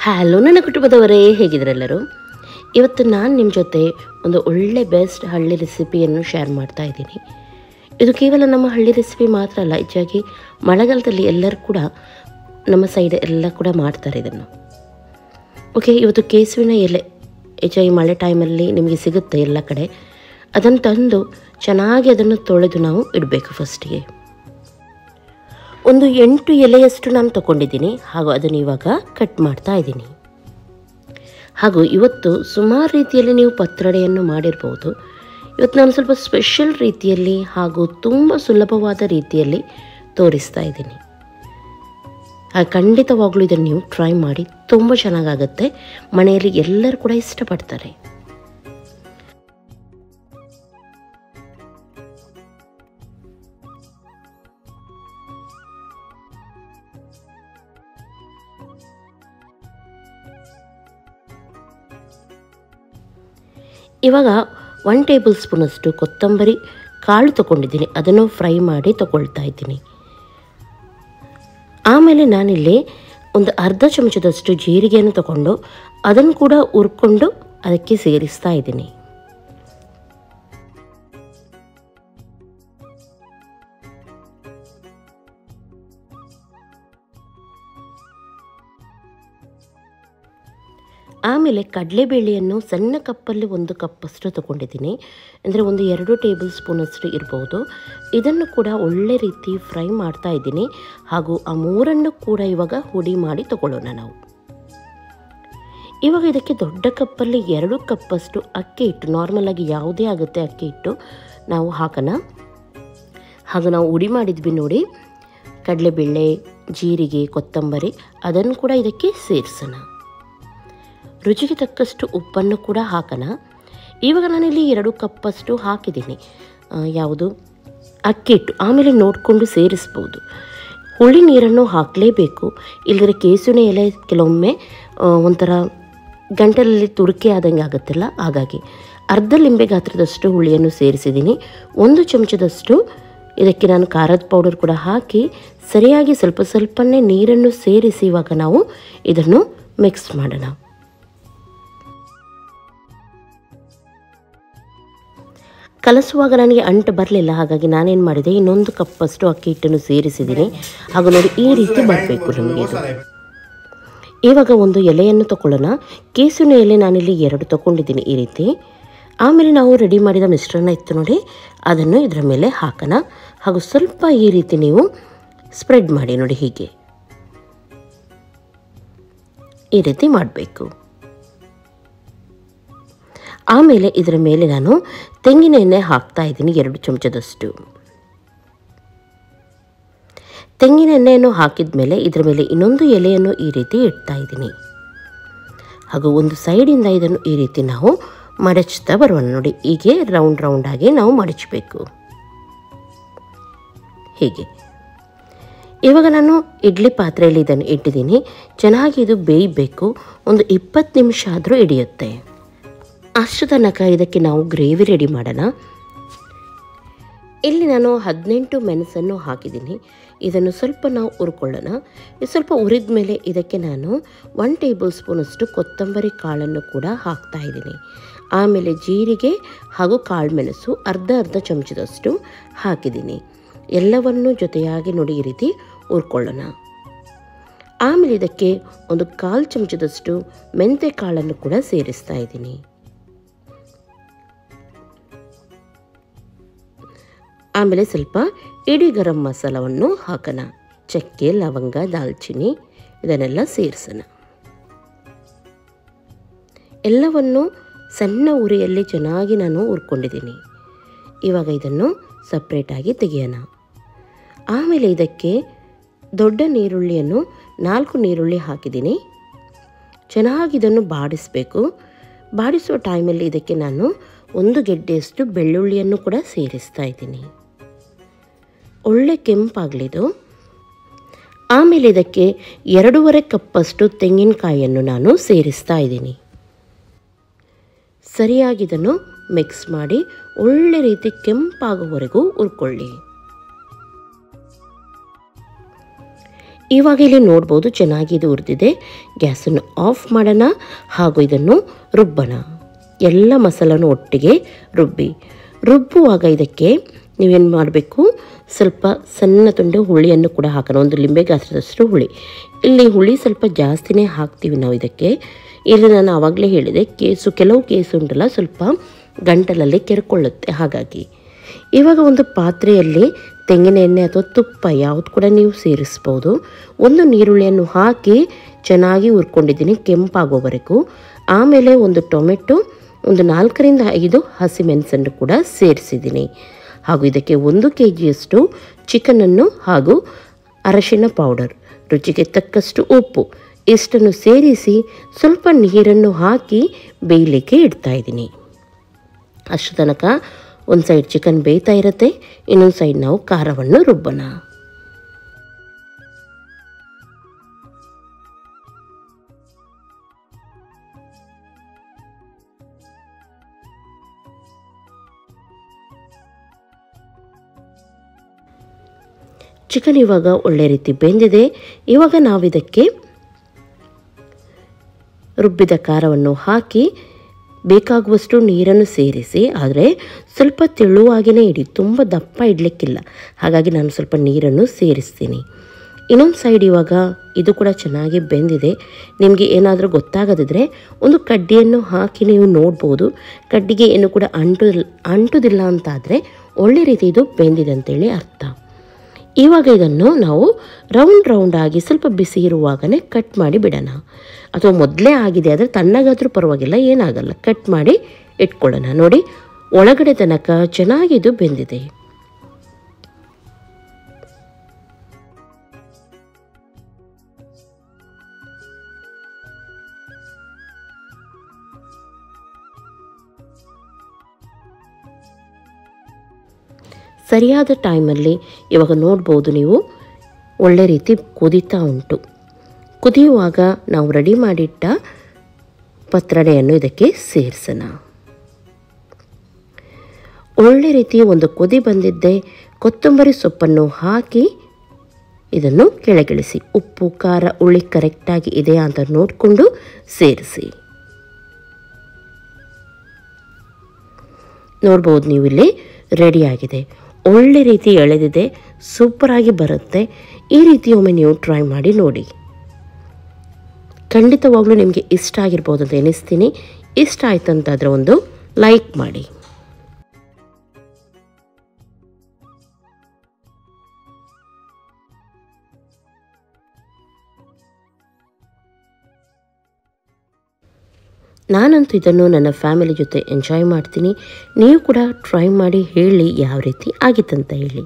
Hello ನನ್ನ ಕುಟುಂಬದವರೇ, ಹೇಗಿದ್ರೆಲ್ಲರೂ? ಇವತ್ತು ನಾನು ನಿಮ್ಮ ಜೊತೆ ಒಂದು ಒಳ್ಳೆ ಬೆಸ್ಟ್ ಹಳ್ಳಿ ರೆಸಿಪಿಯನ್ನು ಶೇರ್ ಮಾಡ್ತಾ ಇದ್ದೀನಿ. ಇದು ಕೇವಲ ನಮ್ಮ ಹಳ್ಳಿ ರೆಸಿಪಿ ಮಾತ್ರ ಅಲ್ಲ, ಹೆಚ್ಚಾಗಿ ಮಳೆಗಾಲದಲ್ಲಿ ಎಲ್ಲರೂ ಕೂಡ ನಮ್ಮ ಸೈಡ್ ಎಲ್ಲ ಕೂಡ ಮಾಡ್ತಾರೆ ಇದನ್ನು. ಓಕೆ, ಇವತ್ತು ಕೆಸುವಿನ ಎಲೆ ಹೆಚ್ಚಾಗಿ ಮಳೆ ಟೈಮಲ್ಲಿ ನಿಮಗೆ ಸಿಗುತ್ತೆ ಎಲ್ಲ ಕಡೆ. ಅದನ್ನು ತಂದು ಚೆನ್ನಾಗಿ ಅದನ್ನು ತೊಳೆದು ನಾವು ಇಡಬೇಕು. ಫಸ್ಟಿಗೆ ಒಂದು 8 ಎಲೆಯಷ್ಟು ನಾನು ತಗೊಂಡಿದ್ದೀನಿ. ಹಾಗೂ ಅದನ್ನು ಇವಾಗ ಕಟ್ ಮಾಡ್ತಾ ಇದ್ದೀನಿ. ಹಾಗೂ ಇವತ್ತು ಸುಮಾರು ರೀತಿಯಲ್ಲಿ ನೀವು ಪತ್ರೊಡೆಯನ್ನು ಮಾಡಿರ್ಬೋದು. ಇವತ್ತು ನಾನು ಸ್ವಲ್ಪ ಸ್ಪೆಷಲ್ ರೀತಿಯಲ್ಲಿ ಹಾಗೂ ತುಂಬ ಸುಲಭವಾದ ರೀತಿಯಲ್ಲಿ ತೋರಿಸ್ತಾ ಇದ್ದೀನಿ. ಖಂಡಿತವಾಗ್ಲೂ ಇದನ್ನು ನೀವು ಟ್ರೈ ಮಾಡಿ, ತುಂಬ ಚೆನ್ನಾಗಾಗುತ್ತೆ. ಮನೆಯಲ್ಲಿ ಎಲ್ಲರೂ ಕೂಡ ಇಷ್ಟಪಡ್ತಾರೆ. ಇವಾಗ 1 ಟೇಬಲ್ ಸ್ಪೂನಷ್ಟು ಕೊತ್ತಂಬರಿ ಕಾಳು ತಗೊಂಡಿದ್ದೀನಿ. ಅದನ್ನು ಫ್ರೈ ಮಾಡಿ ತಗೊಳ್ತಾ ಇದ್ದೀನಿ. ಆಮೇಲೆ ನಾನಿಲ್ಲಿ ಒಂದು ಅರ್ಧ ಚಮಚದಷ್ಟು ಜೀರಿಗೆಯನ್ನು ತಗೊಂಡು ಅದನ್ನು ಕೂಡ ಹುರ್ಕೊಂಡು ಅದಕ್ಕೆ ಸೇರಿಸ್ತಾ ಇದ್ದೀನಿ. ಆಮೇಲೆ ಕಡಲೆಬೇಳೆಯನ್ನು ಸಣ್ಣ ಕಪ್ಪಲ್ಲಿ 1 ಕಪ್ಪಷ್ಟು ತಗೊಂಡಿದ್ದೀನಿ. ಅಂದರೆ ಒಂದು 2 ಟೇಬಲ್ ಸ್ಪೂನಷ್ಟು ಇರ್ಬೋದು. ಇದನ್ನು ಕೂಡ ಒಳ್ಳೆ ರೀತಿ ಫ್ರೈ ಮಾಡ್ತಾ ಇದ್ದೀನಿ. ಹಾಗೂ ಆ 3 ಕೂಡ ಇವಾಗ ಹುಡಿ ಮಾಡಿ ತಗೊಳ್ಳೋಣ ನಾವು. ಇವಾಗ ಇದಕ್ಕೆ ದೊಡ್ಡ ಕಪ್ಪಲ್ಲಿ 2 ಕಪ್ಪಷ್ಟು ಅಕ್ಕಿ ಹಿಟ್ಟು, ನಾರ್ಮಲಾಗಿ ಯಾವುದೇ ಆಗುತ್ತೆ ಅಕ್ಕಿ ಹಿಟ್ಟು ನಾವು ಹಾಕೋಣ. ಹಾಗೂ ನಾವು ಹುಡಿ ಮಾಡಿದ್ವಿ ನೋಡಿ, ಕಡಲೆಬೇಳೆ, ಜೀರಿಗೆ, ಕೊತ್ತಂಬರಿ, ಅದನ್ನು ಕೂಡ ಇದಕ್ಕೆ ಸೇರಿಸೋಣ. ರುಚಿಗೆ ತಕ್ಕಷ್ಟು ಉಪ್ಪನ್ನು ಕೂಡ ಹಾಕೋಣ. ಇವಾಗ ನಾನಿಲ್ಲಿ 2 ಕಪ್ಪಷ್ಟು ಹಾಕಿದ್ದೀನಿ ಯಾವುದು ಅಕ್ಕಿ ಹಿಟ್ಟು. ಆಮೇಲೆ ನೋಡಿಕೊಂಡು ಸೇರಿಸ್ಬೋದು. ಹುಳಿ ನೀರನ್ನು ಹಾಕಲೇಬೇಕು, ಇಲ್ಲದ್ರೆ ಕೆಸುವಿನ ಎಲೆ ಕೆಲವೊಮ್ಮೆ ಒಂಥರ ಗಂಟಲಲ್ಲಿ ತುರಿಕೆ ಆದಂಗೆ ಆಗುತ್ತಲ್ಲ, ಹಾಗಾಗಿ ಅರ್ಧ ಲಿಂಬೆ ಗಾತ್ರದಷ್ಟು ಹುಳಿಯನ್ನು ಸೇರಿಸಿದ್ದೀನಿ. 1 ಚಮಚದಷ್ಟು ಇದಕ್ಕೆ ನಾನು ಖಾರದ ಪೌಡರ್ ಕೂಡ ಹಾಕಿ ಸರಿಯಾಗಿ ಸ್ವಲ್ಪನೇ ನೀರನ್ನು ಸೇರಿಸಿ ಇವಾಗ ನಾವು ಇದನ್ನು ಮಿಕ್ಸ್ ಮಾಡೋಣ. ಕಲಸುವಾಗ ನನಗೆ ಅಂಟು ಬರಲಿಲ್ಲ, ಹಾಗಾಗಿ ನಾನೇನು ಮಾಡಿದೆ, ಇನ್ನೊಂದು ಕಪ್ಪಷ್ಟು ಅಕ್ಕಿ ಹಿಟ್ಟನ್ನು ಸೇರಿಸಿದ್ದೀನಿ. ಹಾಗೂ ನೋಡಿ, ಈ ರೀತಿ ಬರಬೇಕು ನಮಗೆ ಇದು. ಇವಾಗ ಒಂದು ಎಲೆಯನ್ನು ತಗೊಳ್ಳೋಣ. ಕೆಸುವಿನ ಎಲೆ ನಾನಿಲ್ಲಿ 2 ತಗೊಂಡಿದ್ದೀನಿ ಈ ರೀತಿ. ಆಮೇಲೆ ನಾವು ರೆಡಿ ಮಾಡಿದ ಮಿಶ್ರಣ ಇತ್ತು ನೋಡಿ, ಅದನ್ನು ಇದರ ಮೇಲೆ ಹಾಕೋಣ. ಹಾಗೂ ಸ್ವಲ್ಪ ಈ ರೀತಿ ನೀವು ಸ್ಪ್ರೆಡ್ ಮಾಡಿ ನೋಡಿ, ಹೀಗೆ ಈ ರೀತಿ ಮಾಡಬೇಕು. ಆಮೇಲೆ ಇದರ ಮೇಲೆ ನಾನು ತೆಂಗಿನ ಎಣ್ಣೆ ಹಾಕ್ತಾ ಇದ್ದೀನಿ 2 ಚಮಚದಷ್ಟು. ತೆಂಗಿನ ಎಣ್ಣೆಯನ್ನು ಹಾಕಿದ ಮೇಲೆ ಇದರ ಮೇಲೆ ಇನ್ನೊಂದು ಎಲೆಯನ್ನು ಈ ರೀತಿ ಇಡ್ತಾ ಇದ್ದೀನಿ. ಹಾಗೂ ಒಂದು ಸೈಡಿಂದ ಇದನ್ನು ಈ ರೀತಿ ನಾವು ಮಡಚ್ತಾ ಬರೋಣ ನೋಡಿ. ಹೀಗೆ ರೌಂಡ್ ಆಗಿ ನಾವು ಮಡಚಬೇಕು, ಹೀಗೆ. ಇವಾಗ ನಾನು ಇಡ್ಲಿ ಪಾತ್ರೆಯಲ್ಲಿ ಇದನ್ನು ಇಟ್ಟಿದ್ದೀನಿ. ಚೆನ್ನಾಗಿ ಇದು ಬೇಯಬೇಕು, ಒಂದು 20 ನಿಮಿಷ ಆದರೂ ಹಿಡಿಯುತ್ತೆ. ಅಷ್ಟು ತನಕ ಇದಕ್ಕೆ ನಾವು ಗ್ರೇವಿ ರೆಡಿ ಮಾಡೋಣ. ಇಲ್ಲಿ ನಾನು 18 ಮೆಣಸನ್ನು ಹಾಕಿದ್ದೀನಿ. ಇದನ್ನು ಸ್ವಲ್ಪ ನಾವು ಹುರ್ಕೊಳ್ಳೋಣ. ಇದು ಸ್ವಲ್ಪ ಹುರಿದ ಮೇಲೆ ಇದಕ್ಕೆ ನಾನು 1 ಟೇಬಲ್ ಸ್ಪೂನಷ್ಟು ಕೊತ್ತಂಬರಿ ಕಾಳನ್ನು ಕೂಡ ಹಾಕ್ತಾ ಇದ್ದೀನಿ. ಆಮೇಲೆ ಜೀರಿಗೆ ಹಾಗೂ ಕಾಳು ಮೆಣಸು ಅರ್ಧ ಚಮಚದಷ್ಟು ಹಾಕಿದ್ದೀನಿ. ಎಲ್ಲವನ್ನು ಜೊತೆಯಾಗಿ ನೋಡಿ ಈ ರೀತಿ ಹುರ್ಕೊಳ್ಳೋಣ. ಆಮೇಲೆ ಇದಕ್ಕೆ ಒಂದು 1/4 ಚಮಚದಷ್ಟು ಮೆಂತೆ ಕಾಳನ್ನು ಕೂಡ ಸೇರಿಸ್ತಾ ಇದ್ದೀನಿ. ಆಮೇಲೆ ಸ್ವಲ್ಪ ಇಡೀ ಗರಂ ಮಸಾಲವನ್ನು ಹಾಕೋಣ. ಚಕ್ಕೆ, ಲವಂಗ, ದಾಲ್ಚಿನ್ನಿ ಇದನ್ನೆಲ್ಲ ಸೇರಿಸೋಣ. ಎಲ್ಲವನ್ನು ಸಣ್ಣ ಉರಿಯಲ್ಲಿ ಚೆನ್ನಾಗಿ ನಾನು ಹುರ್ಕೊಂಡಿದ್ದೀನಿ. ಇವಾಗ ಇದನ್ನು ಸಪ್ರೇಟಾಗಿ ತೆಗೆಯೋಣ. ಆಮೇಲೆ ಇದಕ್ಕೆ ದೊಡ್ಡ ನೀರುಳ್ಳಿಯನ್ನು 4 ನೀರುಳ್ಳಿ ಹಾಕಿದ್ದೀನಿ. ಚೆನ್ನಾಗಿ ಇದನ್ನು ಬಾಡಿಸಬೇಕು. ಬಾಡಿಸುವ ಟೈಮಲ್ಲಿ ಇದಕ್ಕೆ ನಾನು 1 ಗೆಡ್ಡೆಯಷ್ಟು ಬೆಳ್ಳುಳ್ಳಿಯನ್ನು ಕೂಡ ಸೇರಿಸ್ತಾ ಇದ್ದೀನಿ. ಒಳ್ಳೆ ಕೆಂಪಾಗಲಿದು. ಆಮೇಲೆ ಇದಕ್ಕೆ 2.5 ಕಪ್ಪಷ್ಟು ತೆಂಗಿನಕಾಯಿಯನ್ನು ನಾನು ಸೇರಿಸ್ತಾ ಇದ್ದೀನಿ. ಸರಿಯಾಗಿ ಇದನ್ನು ಮಿಕ್ಸ್ ಮಾಡಿ ಒಳ್ಳೆ ರೀತಿ ಕೆಂಪಾಗುವವರೆಗೂ ಹುರ್ಕೊಳ್ಳಿ. ಇವಾಗ ಇಲ್ಲಿ ನೋಡ್ಬೋದು ಚೆನ್ನಾಗಿ ಇದು ಹುರಿದಿದೆ. ಗ್ಯಾಸನ್ನು ಆಫ್ ಮಾಡೋಣ ಹಾಗೂ ಇದನ್ನು ರುಬ್ಬೋಣ. ಎಲ್ಲ ಮಸಾಲನೂ ಒಟ್ಟಿಗೆ ರುಬ್ಬುವಾಗ ಇದಕ್ಕೆ ನೀವೇನು ಮಾಡಬೇಕು, ಸ್ವಲ್ಪ ಸಣ್ಣ ತುಂಡು ಹುಳಿಯನ್ನು ಕೂಡ ಹಾಕೋಣ. ಒಂದು ಲಿಂಬೆ ಗಾತ್ರದಷ್ಟು ಹುಳಿ. ಇಲ್ಲಿ ಹುಳಿ ಸ್ವಲ್ಪ ಜಾಸ್ತಿನೇ ಹಾಕ್ತೀವಿ ನಾವು ಇದಕ್ಕೆ. ಇಲ್ಲಿ ನಾನು ಆವಾಗಲೇ ಹೇಳಿದೆ, ಕೆಲವು ಕೇಸು ಉಂಟಲ್ಲ ಸ್ವಲ್ಪ ಗಂಟಲಲ್ಲಿ ಕೆರ್ಕೊಳ್ಳುತ್ತೆ. ಹಾಗಾಗಿ ಇವಾಗ ಒಂದು ಪಾತ್ರೆಯಲ್ಲಿ ತೆಂಗಿನ ಎಣ್ಣೆ ಅಥವಾ ತುಪ್ಪ ಯಾವುದು ಕೂಡ ನೀವು ಸೇರಿಸ್ಬೋದು. ಒಂದು ಈರುಳ್ಳಿಯನ್ನು ಹಾಕಿ ಚೆನ್ನಾಗಿ ಹುರ್ಕೊಂಡಿದ್ದೀನಿ ಕೆಂಪಾಗೋವರೆಗೂ. ಆಮೇಲೆ ಒಂದು ಟೊಮೆಟೊ, ಒಂದು 4ರಿಂದ 5 ಹಸಿಮೆಣಸನ್ನು ಕೂಡ ಸೇರಿಸಿದ್ದೀನಿ. ಹಾಗೂ ಇದಕ್ಕೆ 1 kgಯಷ್ಟು ಚಿಕನನ್ನು ಹಾಗೂ ಅರಶಿನ ಪೌಡರ್, ರುಚಿಗೆ ತಕ್ಕಷ್ಟು ಉಪ್ಪು ಇಷ್ಟನ್ನು ಸೇರಿಸಿ ಸ್ವಲ್ಪ ನೀರನ್ನು ಹಾಕಿ ಬೇಯಲಿಕ್ಕೆ ಇಡ್ತಾಯಿದ್ದೀನಿ. ಅಷ್ಟು ತನಕ ಒಂದು ಸೈಡ್ ಚಿಕನ್ ಬೇಯ್ತಾ ಇರುತ್ತೆ, ಇನ್ನೊಂದು ಸೈಡ್ ನಾವು ಖಾರವನ್ನು ರುಬ್ಬೋಣ. ಚಿಕನ್ ಇವಾಗ ಒಳ್ಳೆ ರೀತಿ ಬೆಂದಿದೆ. ಇವಾಗ ನಾವಿದಕ್ಕೆ ರುಬ್ಬಿದ ಖಾರವನ್ನು ಹಾಕಿ ಬೇಕಾಗುವಷ್ಟು ನೀರನ್ನು ಸೇರಿಸಿ, ಆದರೆ ಸ್ವಲ್ಪ ತೆಳುವಾಗಿಯೇ ಇಡಿ, ತುಂಬ ದಪ್ಪ ಇಡಲಿಕ್ಕಿಲ್ಲ. ಹಾಗಾಗಿ ನಾನು ಸ್ವಲ್ಪ ನೀರನ್ನು ಸೇರಿಸ್ತೀನಿ. ಇನ್ನೊಂದು ಸೈಡ್ ಇವಾಗ ಇದು ಕೂಡ ಚೆನ್ನಾಗಿ ಬೆಂದಿದೆ. ನಿಮಗೆ ಏನಾದರೂ ಗೊತ್ತಾಗದಿದ್ದರೆ ಒಂದು ಕಡ್ಡಿಯನ್ನು ಹಾಕಿ ನೀವು ನೋಡ್ಬೋದು. ಕಡ್ಡಿಗೆ ಏನು ಕೂಡ ಅಂಟುದಿಲ್ಲ ಅಂತಾದರೆ ಒಳ್ಳೆ ರೀತಿ ಇದು ಬೆಂದಿದೆ ಅಂತೇಳಿ ಅರ್ಥ. ಇವಾಗ ಇದನ್ನು ನಾವು ರೌಂಡ್ ಆಗಿ ಸ್ವಲ್ಪ ಬಿಸಿ ಇರುವಾಗಲೇ ಕಟ್ ಮಾಡಿ ಬಿಡೋಣ. ಅಥವಾ ಮೊದಲೇ ಆಗಿದೆ ಆದರೆ ತಣ್ಣಗಾದರೂ ಪರವಾಗಿಲ್ಲ, ಏನಾಗಲ್ಲ, ಕಟ್ ಮಾಡಿ ಇಟ್ಕೊಳ್ಳೋಣ. ನೋಡಿ, ಒಳಗಡೆ ತನಕ ಚೆನ್ನಾಗಿ ಇದು ಬೆಂದಿದೆ. ಸರಿಯಾದ ಟೈಮಲ್ಲಿ ಇವಾಗ ನೋಡ್ಬೋದು ನೀವು, ಒಳ್ಳೆ ರೀತಿ ಕುದೀತಾ ಉಂಟು. ಕುದಿಯುವಾಗ ನಾವು ರೆಡಿ ಮಾಡಿಟ್ಟ ಪತ್ರೊಡೆಯನ್ನು ಇದಕ್ಕೆ ಸೇರಿಸೋಣ. ಒಳ್ಳೆ ರೀತಿ ಒಂದು ಕುದಿ ಬಂದಿದ್ದೆ. ಕೊತ್ತಂಬರಿ ಸೊಪ್ಪನ್ನು ಹಾಕಿ ಇದನ್ನು ಕೆಳಗಿಳಿಸಿ. ಉಪ್ಪು ಖಾರ ಹುಳಿ ಕರೆಕ್ಟಾಗಿ ಇದೆಯಾ ಅಂತ ನೋಡಿಕೊಂಡು ಸೇರಿಸಿ. ನೋಡ್ಬೋದು ನೀವು ಇಲ್ಲಿ ರೆಡಿಯಾಗಿದೆ. ಒಳ್ಳೆ ರೀತಿ ಎಳೆದಿದೆ, ಸೂಪರಾಗಿ ಬರುತ್ತೆ. ಈ ರೀತಿ ಒಮ್ಮೆ ನೀವು ಟ್ರೈ ಮಾಡಿ ನೋಡಿ. ಖಂಡಿತವಾಗ್ಲೂ ನಿಮಗೆ ಇಷ್ಟ ಆಗಿರ್ಬೋದು ಅಂತ ಎನಿಸ್ತೀನಿ. ಇಷ್ಟ ಆಯ್ತಂತಾದರೆ ಒಂದು ಲೈಕ್ ಮಾಡಿ. ನಾನಂತೂ ಇದನ್ನು ನನ್ನ ಫ್ಯಾಮಿಲಿ ಜೊತೆ ಎಂಜಾಯ್ ಮಾಡ್ತೀನಿ. ನೀವು ಕೂಡ ಟ್ರೈ ಮಾಡಿ ಹೇಳಿ ಯಾವ ರೀತಿ ಆಗಿತ್ತಂತ ಹೇಳಿ.